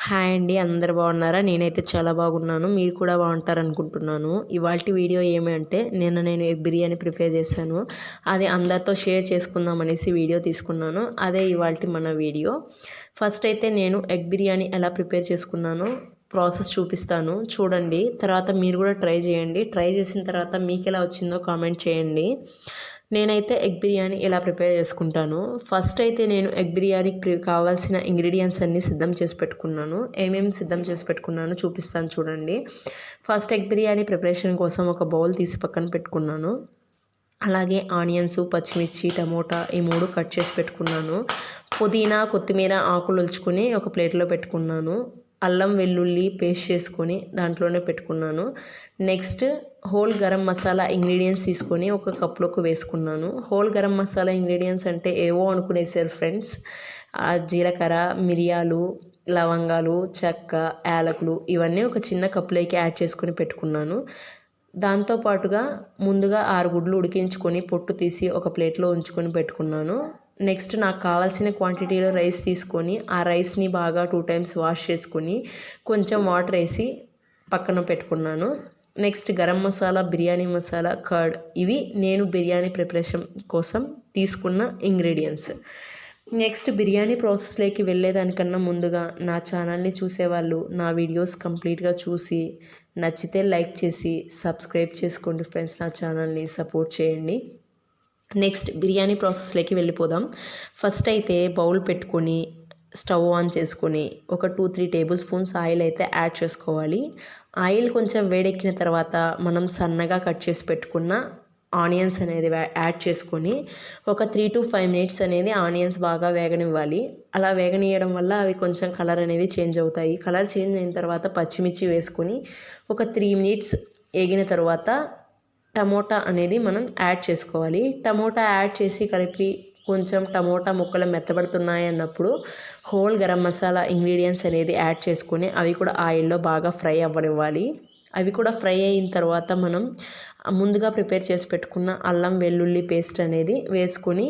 Hi అండి, అందరు బాగున్నారా? నేనైతే చాలా బాగున్నాను. మీరు కూడా బాగుంటారనుకుంటున్నాను. ఇవాల్టి వీడియో ఏమంటే నేను ఎగ్ బిర్యానీ ప్రిపేర్ చేశాను. అది అందరితో షేర్ చేసుకుందాం అనేసి వీడియో తీసుకున్నాను. అదే ఇవాల్టి మన వీడియో. ఫస్ట్ అయితే నేను ఎగ్ బిర్యానీ ఎలా ప్రిపేర్ చేసుకున్నానో ప్రాసెస్ చూపిస్తాను, చూడండి. తర్వాత మీరు కూడా ట్రై చేయండి. ట్రై చేసిన తర్వాత మీకు ఎలా వచ్చిందో కామెంట్ చేయండి. నేనైతే ఎగ్ బిర్యానీ ఎలా ప్రిపేర్ చేసుకుంటాను. ఫస్ట్ అయితే నేను ఎగ్ బిర్యానీకి కావాల్సిన ఇంగ్రీడియంట్స్ అన్నీ సిద్ధం చేసి పెట్టుకున్నాను. ఏమేమి సిద్ధం చేసి పెట్టుకున్నానో చూపిస్తాను, చూడండి. ఫస్ట్ ఎగ్ బిర్యానీ ప్రిపరేషన్ కోసం ఒక బౌల్ తీసి పక్కన పెట్టుకున్నాను. అలాగే ఆనియన్స్, పచ్చిమిర్చి, టమోటా ఈ 3 కట్ చేసి పెట్టుకున్నాను. పుదీనా, కొత్తిమీర ఆకులు ఒలుచుకొని ఒక ప్లేట్లో పెట్టుకున్నాను. అల్లం వెల్లుల్లి పేస్ట్ చేసుకొని దాంట్లోనే పెట్టుకున్నాను. Next whole garam masala ingredients తీసుకొని ఒక కప్లోకి వేసుకున్నాను. హోల్ గరం మసాలా ఇంగ్రీడియంట్స్ అంటే ఏవో అనుకునేసారు ఫ్రెండ్స్. జీలకర్ర, మిరియాలు, లవంగాలు, చెక్క, యాలకులు ఇవన్నీ ఒక చిన్న కప్లోకి యాడ్ చేసుకొని పెట్టుకున్నాను. దాంతోపాటుగా ముందుగా 6 గుడ్లు ఉడికించుకొని పొట్టు తీసి ఒక ప్లేట్లో ఉంచుకొని పెట్టుకున్నాను. నెక్స్ట్ నాకు కావాల్సిన క్వాంటిటీలో రైస్ తీసుకొని ఆ రైస్ని బాగా 2 టైమ్స్ వాష్ చేసుకొని కొంచెం వాటర్ వేసి పక్కన పెట్టుకున్నాను. నెక్స్ట్ గరం మసాలా, బిర్యానీ మసాలా, కర్డ్ ఇవి నేను బిర్యానీ ప్రిపరేషన్ కోసం తీసుకున్న ఇంగ్రీడియంట్స్. నెక్స్ట్ బిర్యానీ ప్రాసెస్లోకి వెళ్ళేదానికన్నా ముందుగా నా ఛానల్ని చూసేవాళ్ళు నా వీడియోస్ కంప్లీట్గా చూసి నచ్చితే లైక్ చేసి సబ్స్క్రైబ్ చేసుకోండి ఫ్రెండ్స్. నా ఛానల్ని సపోర్ట్ చేయండి. నెక్స్ట్ బిర్యానీ ప్రాసెస్లోకి వెళ్ళిపోదాం. ఫస్ట్ అయితే బౌల్ పెట్టుకొని స్టవ్ ఆన్ చేసుకొని ఒక 2-3 టేబుల్ స్పూన్స్ ఆయిల్ అయితే యాడ్ చేసుకోవాలి. ఆయిల్ కొంచెం వేడెక్కిన తర్వాత మనం సన్నగా కట్ చేసి పెట్టుకున్న ఆనియన్స్ అనేది యాడ్ చేసుకొని ఒక 3 to 5 మినిట్స్ అనేది ఆనియన్స్ బాగా వేగనివ్వాలి. అలా వేగనీయడం వల్ల అవి కొంచెం కలర్ అనేది చేంజ్ అవుతాయి. కలర్ చేంజ్ అయిన తర్వాత పచ్చిమిర్చి వేసుకొని ఒక 3 మినిట్స్ వేగిన తర్వాత టమోటా అనేది మనం యాడ్ చేసుకోవాలి. టమోటా యాడ్ చేసి కలిపి కొంచెం టమోటా ముక్కలు మెత్తబడుతున్నాయి అన్నప్పుడు హోల్ గరం మసాలా ఇంగ్రీడియంట్స్ అనేది యాడ్ చేసుకొని అవి కూడా ఆయిల్లో బాగా ఫ్రై అవ్వనివ్వాలి. అవి కూడా ఫ్రై అయిన తర్వాత మనం ముందుగా ప్రిపేర్ చేసి పెట్టుకున్న అల్లం వెల్లుల్లి పేస్ట్ అనేది వేసుకొని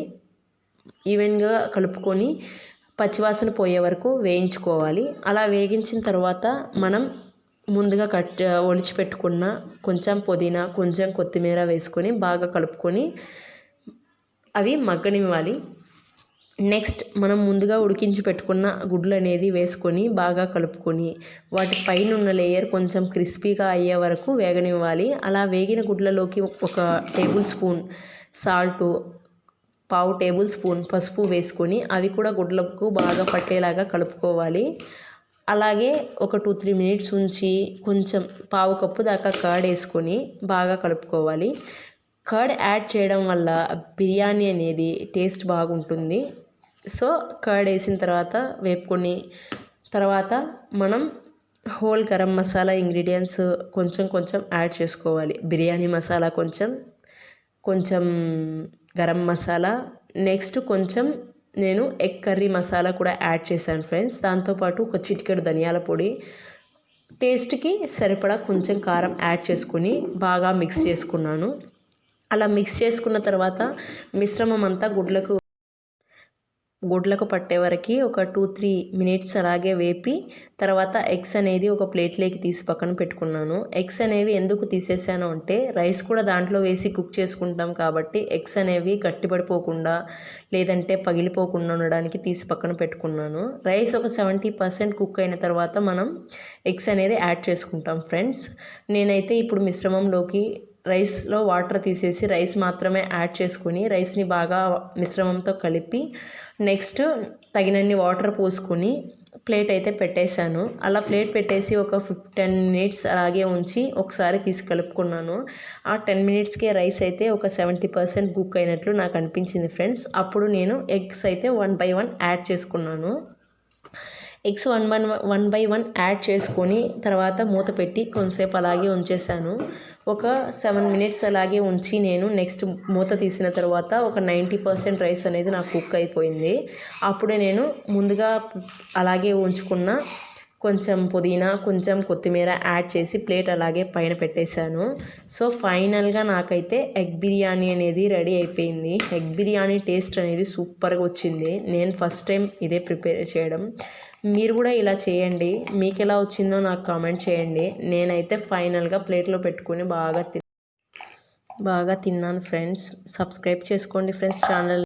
ఈవెన్గా కలుపుకొని పచ్చివాసన పోయే వరకు వేయించుకోవాలి. అలా వేగించిన తర్వాత మనం ముందుగా ఒలిచిపెట్టుకున్న కొంచెం పుదీనా, కొంచెం కొత్తిమీర వేసుకొని బాగా కలుపుకొని అవి మగ్గనివ్వాలి. నెక్స్ట్ మనం ముందుగా ఉడికించి పెట్టుకున్న గుడ్లు అనేది వేసుకొని బాగా కలుపుకొని వాటి పైన ఉన్న లేయర్ కొంచెం క్రిస్పీగా అయ్యే వరకు వేగనివ్వాలి. అలా వేగిన గుడ్లలోకి ఒక table spoon salt, 1/2 table spoon పసుపు వేసుకొని అవి కూడా గుడ్లకు బాగా పట్టేలాగా కలుపుకోవాలి. అలాగే ఒక 2-3 మినిట్స్ ఉంచి కొంచెం 1/2 కప్పు దాకా కర్డ్ వేసుకొని బాగా కలుపుకోవాలి. కర్డ్ యాడ్ చేయడం వల్ల బిర్యానీ అనేది టేస్ట్ బాగుంటుంది. సో కర్డ్ వేసిన తర్వాత వేపుకొని తర్వాత మనం హోల్ గరం మసాలా ఇంగ్రీడియంట్స్ కొంచెం యాడ్ చేసుకోవాలి. బిర్యానీ మసాలా కొంచెం గరం మసాలా, నెక్స్ట్ కొంచెం నేను ఎగ్ కర్రీ మసాలా కూడా యాడ్ చేశాను ఫ్రెండ్స్. దాంతోపాటు ఒక చిటికెడు ధనియాల పొడి, టేస్ట్కి సరిపడా కొంచెం కారం యాడ్ చేసుకొని బాగా మిక్స్ చేసుకున్నాను. అలా మిక్స్ చేసుకున్న తర్వాత మిశ్రమం అంతా గుడ్లకు పట్టే వరకు ఒక 2-3 మినిట్స్ అలాగే వేపి తర్వాత ఎగ్స్ అనేది ఒక ప్లేట్లోకి తీసి పక్కన పెట్టుకున్నాను. ఎగ్స్ అనేవి ఎందుకు తీసేసాను అంటే రైస్ కూడా దాంట్లో వేసి కుక్ చేసుకుంటాం కాబట్టి ఎగ్స్ అనేవి గట్టిపడిపోకుండా లేదంటే పగిలిపోకుండా ఉండడానికి తీసి పక్కన పెట్టుకున్నాను. రైస్ ఒక 70% కుక్ అయిన తర్వాత మనం ఎగ్స్ అనేది యాడ్ చేసుకుంటాం ఫ్రెండ్స్. నేనైతే ఇప్పుడు మిశ్రమంలోకి రైస్లో వాటర్ తీసేసి రైస్ మాత్రమే యాడ్ చేసుకొని రైస్ని బాగా మిశ్రమంతో కలిపి నెక్స్ట్ తగినన్ని వాటర్ పోసుకొని ప్లేట్ అయితే పెట్టేశాను. అలా ప్లేట్ పెట్టేసి ఒక 10 మినిట్స్ అలాగే ఉంచి ఒకసారి తీసి కలుపుకున్నాను. ఆ 10 మినిట్స్కే రైస్ అయితే ఒక 70% కుక్ అయినట్లు నాకు అనిపించింది ఫ్రెండ్స్. అప్పుడు నేను ఎగ్స్ అయితే 1 by 1 యాడ్ చేసుకున్నాను. ఎగ్స్ 1 by 1 యాడ్ చేసుకొని తర్వాత మూత పెట్టి కొంతసేపు అలాగే ఉంచేసాను. ఒక 7 మినిట్స్ అలాగే ఉంచి నేను నెక్స్ట్ మూత తీసిన తర్వాత ఒక 90% రైస్ అనేది నాకు కుక్ అయిపోయింది. అప్పుడే నేను ముందుగా అలాగే ఉంచుకున్న కొంచెం పుదీనా కొంచెం కొత్తిమీర యాడ్ చేసి ప్లేట్ అలాగే పైన పెట్టేశాను. సో ఫైనల్గా నాకైతే ఎగ్ బిర్యానీ అనేది రెడీ అయిపోయింది. ఎగ్ బిర్యానీ టేస్ట్ అనేది సూపర్గా వచ్చింది. నేను ఫస్ట్ టైం ఇదే ప్రిపేర్ చేయడం. మీరు కూడా ఇలా చేయండి. మీకు ఎలా వచ్చిందో నాకు కామెంట్ చేయండి. నేనైతే ఫైనల్గా ప్లేట్లో పెట్టుకుని బాగా తిన్నాను ఫ్రెండ్స్. సబ్స్క్రైబ్ చేసుకోండి ఫ్రెండ్స్ ఛానల్.